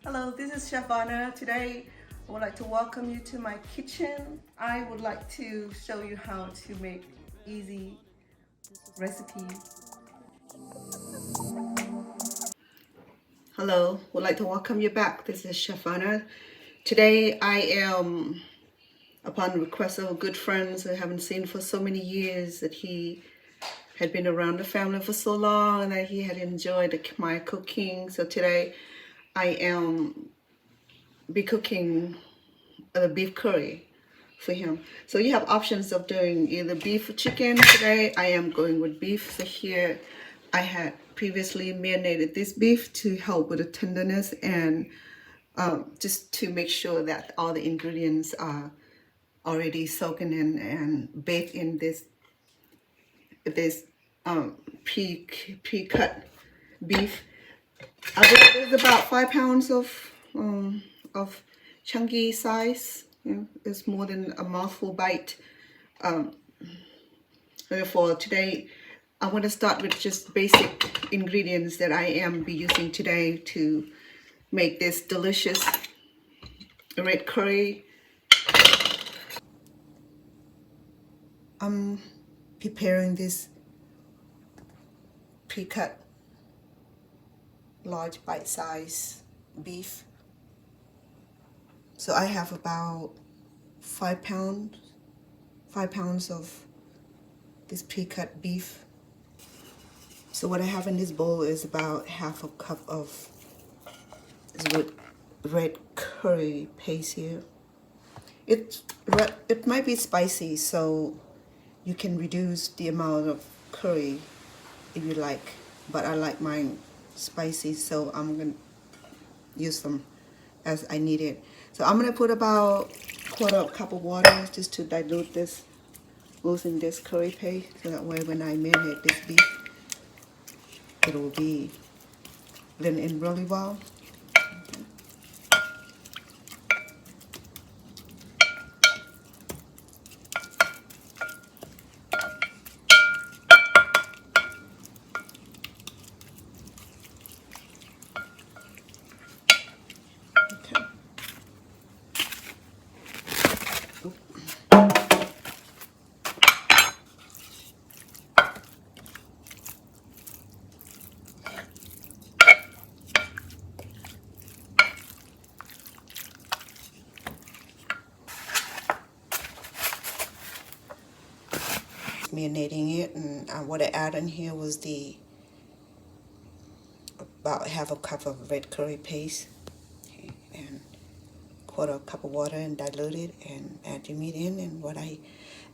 Hello, this is Chef Anna. Today, I would like to welcome you to my kitchen. I would like to show you how to make easy recipes. Hello, would like to welcome you back. This is Chef Anna. Today, I am, upon request of good friends I haven't seen for so many years, that he had been around the family for so long and that he had enjoyed my cooking. So today, I am be cooking the beef curry for him. So you have options of doing either beef or chicken. Today I am going with beef. So here I had previously marinated this beef to help with the tenderness and just to make sure that all the ingredients are already soaking in and baked in this pre-cut beef. I believe there's about 5 pounds of chunky size. It's more than a mouthful bite. Therefore, today I want to start with just basic ingredients that I am be using today to make this delicious red curry. I'm preparing this pre-cut large bite-size beef. So I have about 5 pounds of this pre-cut beef. So what I have in this bowl is about half a cup of red curry paste here. It might be spicy, so you can reduce the amount of curry if you like, but I like mine spicy, so I'm gonna use some as I need it. So I'm gonna put about quarter cup of water just to dilute this, loosen this curry paste, so that way when I marinate this beef, it will be blend in really well. Okay. Marinating it, and what I added in here was about half a cup of red curry paste, okay, and quarter cup of water and dilute it and add your meat in. And what I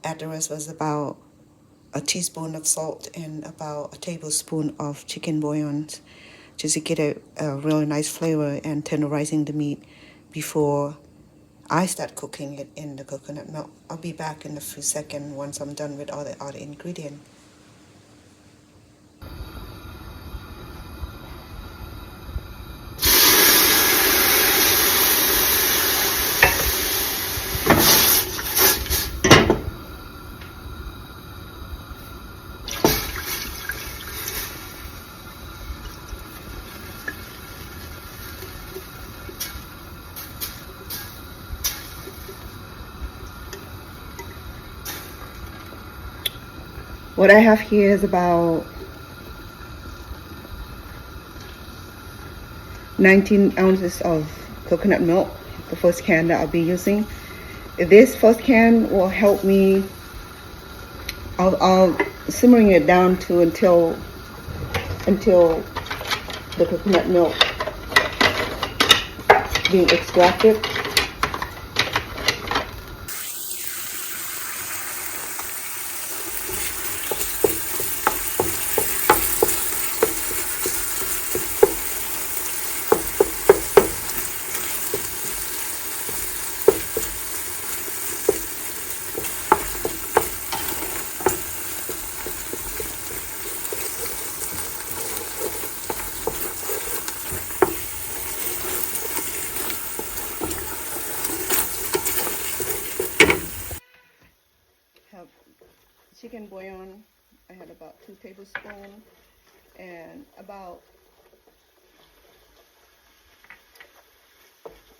add the rest was about a teaspoon of salt and about a tablespoon of chicken bouillon, just to get a really nice flavor, and tenderizing the meat before I start cooking it in the coconut milk. I'll be back in a few seconds once I'm done with all the other ingredients. What I have here is about 19 ounces of coconut milk, the first can that I'll be using. This first can will help me. I'll simmering it down to until the coconut milk being extracted. Have chicken bouillon. I had about 2 tablespoons and about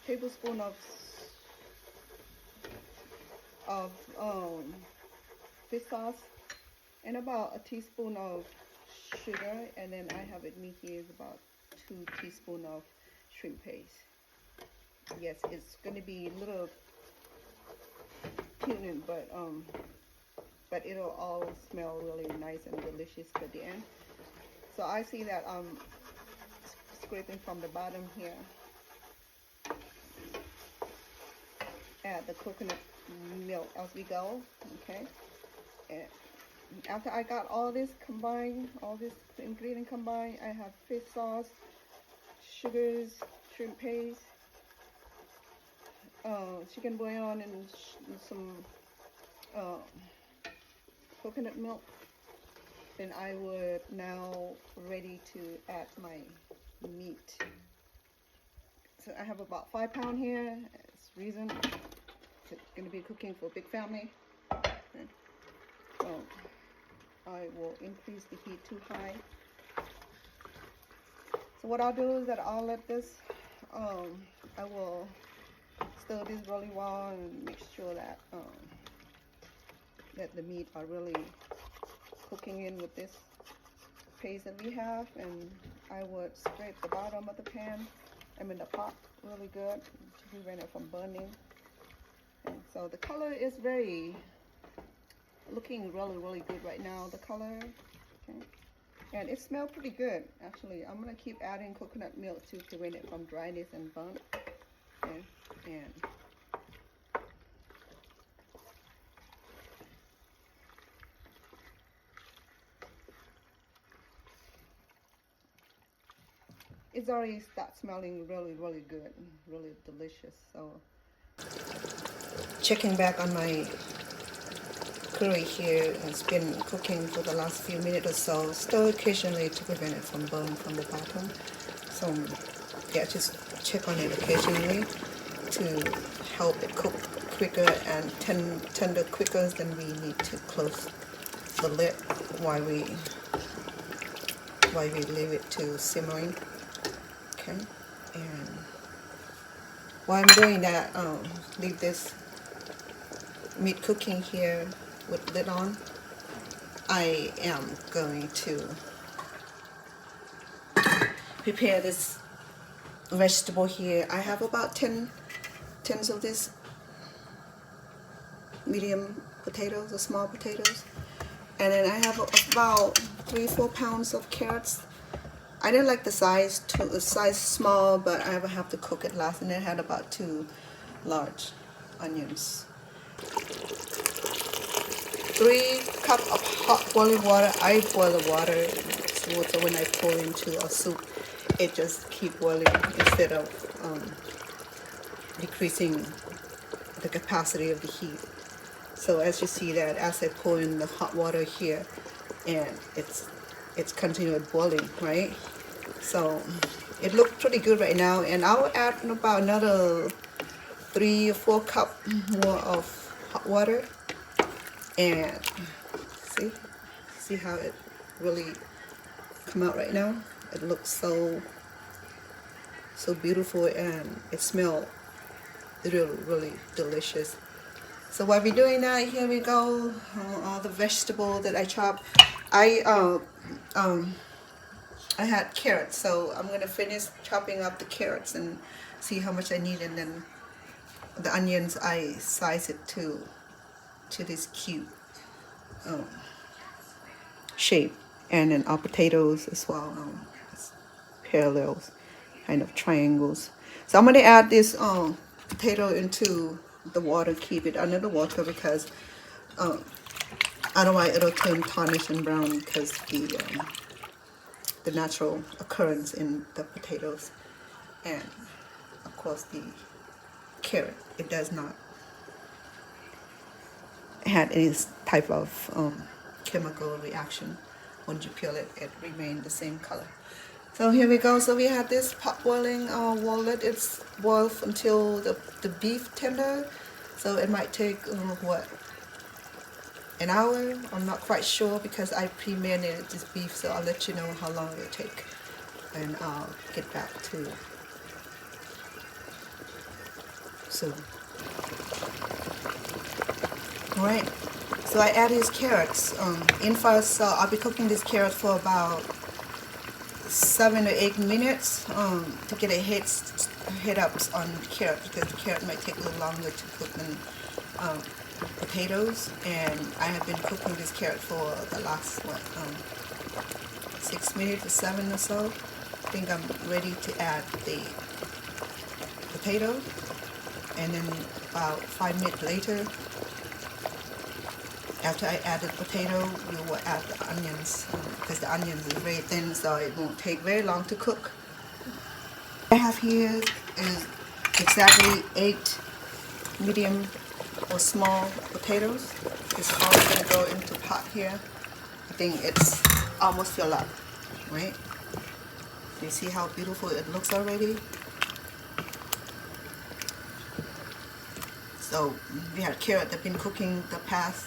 tablespoon of fish sauce, and about a teaspoon of sugar, and then I have it me here is about 2 teaspoons of shrimp paste. Yes, it's going to be a little tuning, but it'll all smell really nice and delicious at the end. So I see that I'm scraping from the bottom here. Add the coconut milk as we go, okay? And after I got all this combined, all this ingredient combined, I have fish sauce, sugars, shrimp paste, chicken bouillon, and some coconut milk. Then I would now ready to add my meat. So I have about 5 pounds here. It's reason it's going to be cooking for a big family. Okay. So I will increase the heat too high. So what I'll do is that I'll let this, I will stir this really well and make sure that that the meat are really cooking in with this paste that we have, and I would scrape the bottom of the pan, the pot really good to prevent it from burning. And so the color is looking really good right now, the color, okay? And it smells pretty good, actually. I'm gonna keep adding coconut milk to prevent it from dryness and burnt. Okay? And it's already start smelling really good, really delicious. So checking back on my curry here, it's been cooking for the last few minutes or so. Stir occasionally to prevent it from burning from the bottom. So yeah, just check on it occasionally to help it cook quicker and tender quicker. Then we need to close the lid while we leave it to simmering. Okay, and while I'm doing that, leave this meat cooking here with lid on. I am going to prepare this vegetable here. I have about 10 tins of this medium potatoes or small potatoes, and then I have about 3-4 pounds of carrots. I didn't like the size small, but I will have to cook it last. And then I had about 2 large onions. 3 cups of hot boiling water. I boil the water so when I pour into a soup, it just keep boiling instead of decreasing the capacity of the heat. So as you see that, as I pour in the hot water here, and it's continued boiling, right? So it looks pretty good right now, and I'll add about another 3 or 4 cups more of hot water, and see how it really come out right now. It looks so beautiful, and it smells really delicious. So while we're doing that, here we go. All the vegetables that I chopped. I had carrots, so I'm gonna finish chopping up the carrots and see how much I need, and then the onions I size it to this cube shape, and then our potatoes as well, parallels, kind of triangles. So I'm gonna add this potato into the water, keep it under the water, because otherwise it'll turn tarnished and brown because the natural occurrence in the potatoes, and of course the carrot, it does not have any type of chemical reaction. When you peel it, it remains the same color. So here we go. So we have this pot boiling. We'll let it boil until the beef tender. So it might take an hour. I'm not quite sure because I pre-marinated this beef. So I'll let you know how long it will take, and I'll get back to soon. Alright, so I add these carrots in first. So I'll be cooking this carrot for about 7 or 8 minutes to get a head up on the carrot, because the carrot might take a little longer to cook than potatoes. And I have been cooking this carrot for the last 6 minutes or 7 or so. I think I'm ready to add the potato, and then about 5 minutes later, after I add the potato, you will add the onions, because the onions is very thin, so it won't take very long to cook. What I have here is exactly 8 medium or small potatoes. It's all going to go into the pot here. I think it's almost filled up, right? Do you see how beautiful it looks already? So we had carrot that's been cooking the past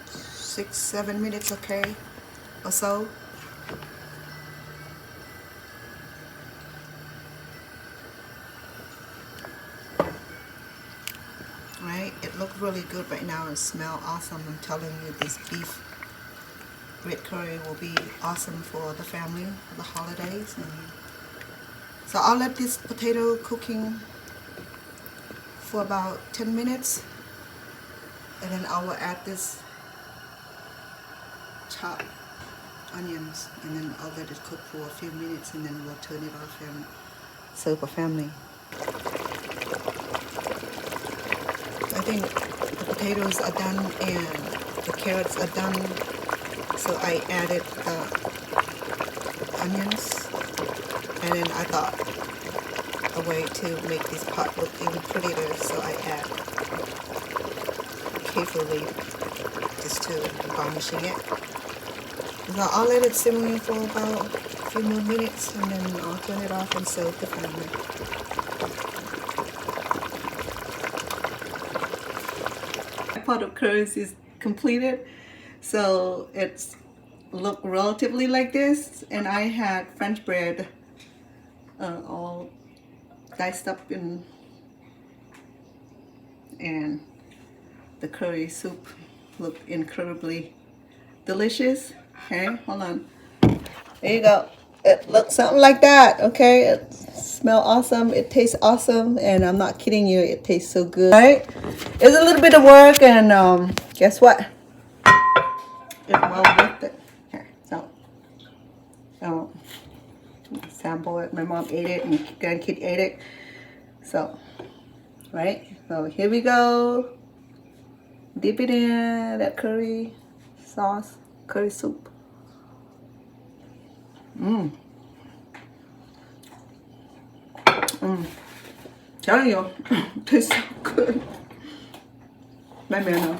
6-7 minutes, okay, or so. Right, it looks really good right now. It smells awesome. I'm telling you, this beef red curry will be awesome for the family for the holidays. So I'll let this potato cooking for about 10 minutes, and then I will add this chopped onions, and then I'll let it cook for a few minutes, and then we'll turn it off and serve for family. I think the potatoes are done and the carrots are done, so I added the onions, and then I thought a way to make this pot look even prettier, so I add carefully just to garnishing it. So I'll let it simmer for about a few more minutes, and then I'll turn it off and serve the family. My pot of curries is completed, so it's look relatively like this. And I had French bread all diced up in, and the curry soup looked incredibly delicious. Okay, hold on. There you go. It looks something like that. Okay, it smells awesome. It tastes awesome, and I'm not kidding you. It tastes so good. Right? It's a little bit of work, and guess what? It's well worth it. Here, so sample it. My mom ate it, and grandkid ate it. So, right. So here we go. Dip it in that curry sauce, curry soup. Telling you, it tastes so good. My man,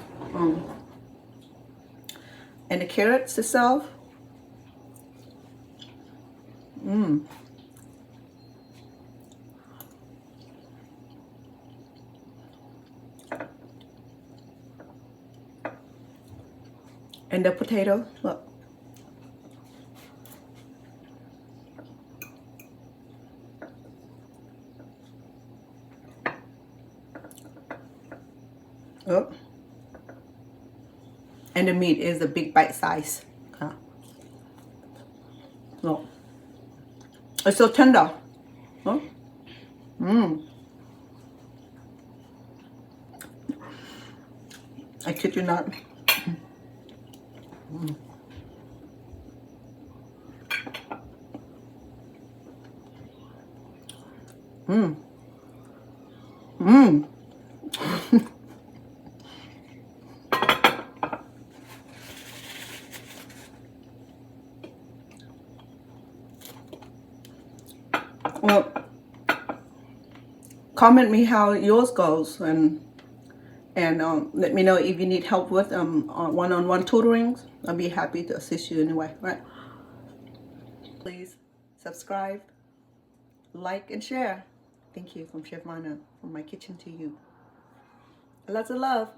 and the carrots itself. And the potato, look. Oh. And the meat is a big bite size. Okay. Look. It's so tender. Huh? I kid you not. Well, comment me how yours goes, and let me know if you need help with one-on-one tutorings. I'll be happy to assist you anyway. Right? Please subscribe, like, and share. Thank you from Chef Mana, from my kitchen to you. Lots of love.